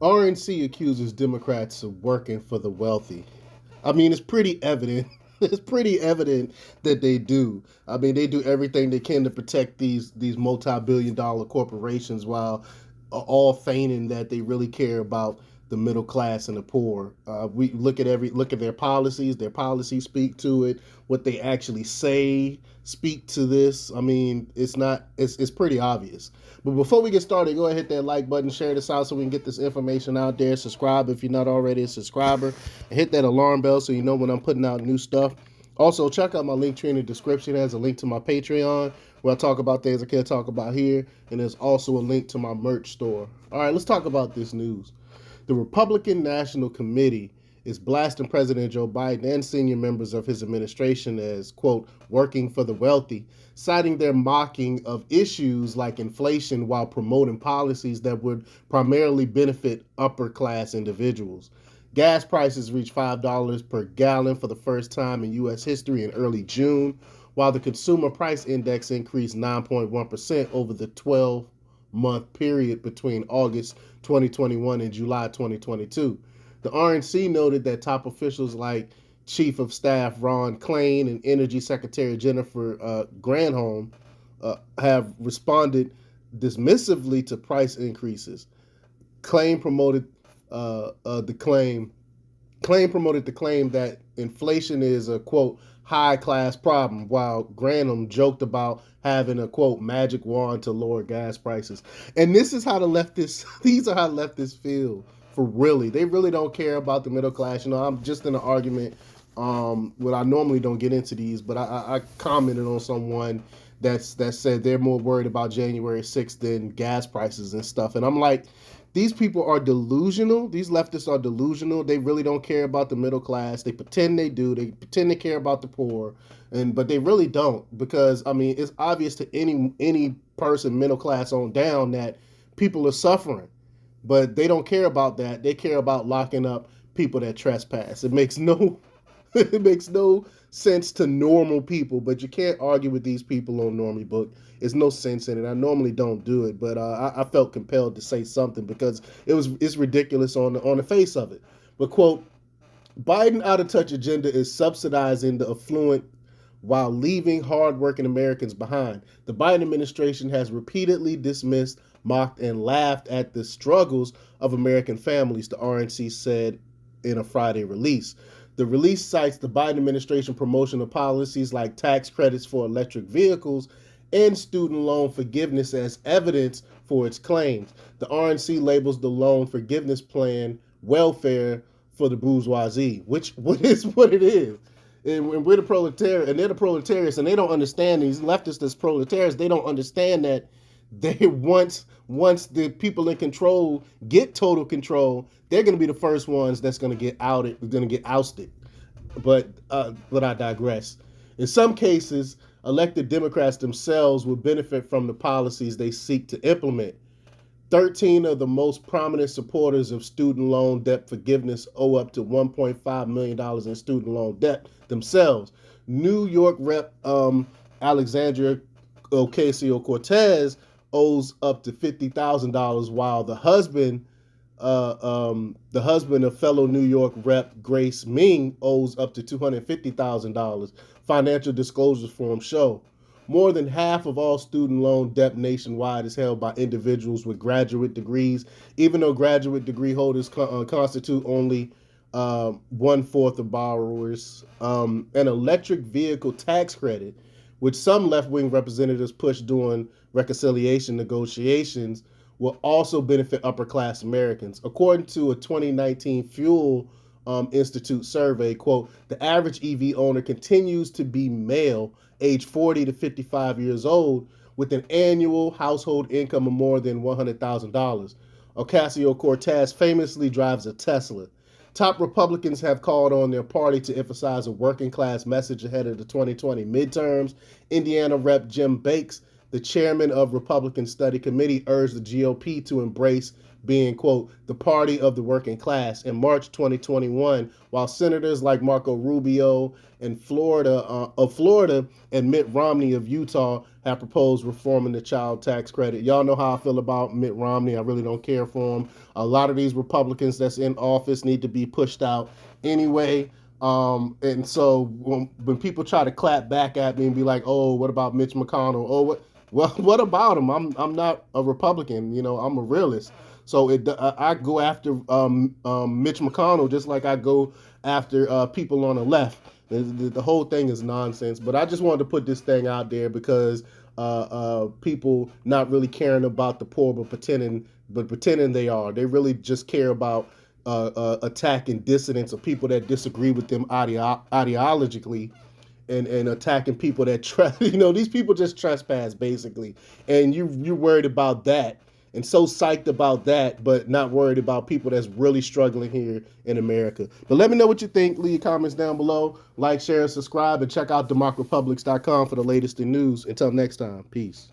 RNC accuses Democrats of working for the wealthy. I mean, it's pretty evident. It's pretty evident that they do. I mean, they do everything they can to protect these multi-billion-dollar corporations while all feigning that they really care about the middle class and the poor. We look at their policies. Their policies speak to it. What they actually say speak to this. I mean, it's not. It's pretty obvious. But before we get started, go ahead and hit that like button, share this out so we can get this information out there. Subscribe if you're not already a subscriber, and hit that alarm bell so you know when I'm putting out new stuff. Also, check out my link tree in the description. It has a link to my Patreon where I talk about things I can't talk about here, and there's also a link to my merch store. All right, let's talk about this news. The Republican National Committee is blasting President Joe Biden and senior members of his administration as, quote, working for the wealthy, citing their mocking of issues like inflation while promoting policies that would primarily benefit upper class individuals. Gas prices reached $5 per gallon for the first time in U.S. history in early June, while the Consumer Price Index increased 9.1% over the 12-month period between August 2021 and July 2022. The RNC noted that top officials like Chief of Staff Ron Klain and Energy Secretary Jennifer Granholm have responded dismissively to price increases. Klain promoted the claim. Klain promoted the claim that inflation is a quote high class problem, while Granholm joked about having a quote magic wand to lower gas prices. And this is how the leftists. These are how leftists feel. For really, they really don't care about the middle class. You know, I'm just in an argument. Well, I normally don't get into these, but I commented on someone that said they're more worried about January 6th than gas prices and stuff. And I'm like, these people are delusional. These leftists are delusional. They really don't care about the middle class. They pretend they do. They pretend they care about the poor, but they really don't. Because I mean, it's obvious to any person, middle class on down, that people are suffering. But they don't care about that. They care about locking up people that trespass. It makes no it makes no sense to normal people, but you can't argue with these people on Normie Book. There's no sense in it. I normally don't do it, but I felt compelled to say something because it's ridiculous on the face of it. But quote, Biden out of touch agenda is subsidizing the affluent while leaving hardworking Americans behind. The Biden administration has repeatedly dismissed, mocked, and laughed at the struggles of American families, the RNC said in a Friday release. The release cites the Biden administration promotion of policies like tax credits for electric vehicles and student loan forgiveness as evidence for its claims. The RNC labels the loan forgiveness plan welfare for the bourgeoisie, which is what it is. And we're the proletariat, and they're the proletariats, and they don't understand these leftists as proletariats. They don't understand that they once the people in control get total control, they're going to be the first ones that's going to get outed, going to get ousted. But I digress. In some cases, elected Democrats themselves will benefit from the policies they seek to implement. 13 of the most prominent supporters of student loan debt forgiveness owe up to $1.5 million in student loan debt themselves. New York Rep. Alexandria Ocasio-Cortez owes up to $50,000, while the husband of fellow New York Rep. Grace Ming owes up to $250,000. Financial disclosures forms show. More than half of all student loan debt nationwide is held by individuals with graduate degrees, even though graduate degree holders constitute only 1/4 of borrowers. An electric vehicle tax credit, which some left-wing representatives pushed during reconciliation negotiations, will also benefit upper-class Americans. According to a 2019 Fuel Institute survey, quote, the average EV owner continues to be male, age 40 to 55 years old, with an annual household income of more than $100,000. Ocasio-Cortez famously drives a Tesla. Top Republicans have called on their party to emphasize a working class message ahead of the 2020 midterms. Indiana Rep. Jim Bakes, the chairman of Republican Study Committee, urged the GOP to embrace being, quote, the party of the working class in March 2021, while senators like Marco Rubio of Florida and Mitt Romney of Utah have proposed reforming the child tax credit. Y'all know how I feel about Mitt Romney. I really don't care for him. A lot of these Republicans that's in office need to be pushed out anyway. And so when people try to clap back at me and be like, "Oh, what about Mitch McConnell? Oh, what? Well, what about him? I'm not a Republican. You know, I'm a realist. So I go after Mitch McConnell just like I go after people on the left. The whole thing is nonsense. But I just wanted to put this thing out there because people not really caring about the poor, but pretending they are. They really just care about attacking dissidents or people that disagree with them ideologically, and attacking people that these people just trespass basically, and you're worried about that and so psyched about that, but not worried about people that's really struggling here in America. But let me know what you think. Leave your comments down below. Like, share, and subscribe, and check out democrepublics.com for the latest in news. Until next time, peace.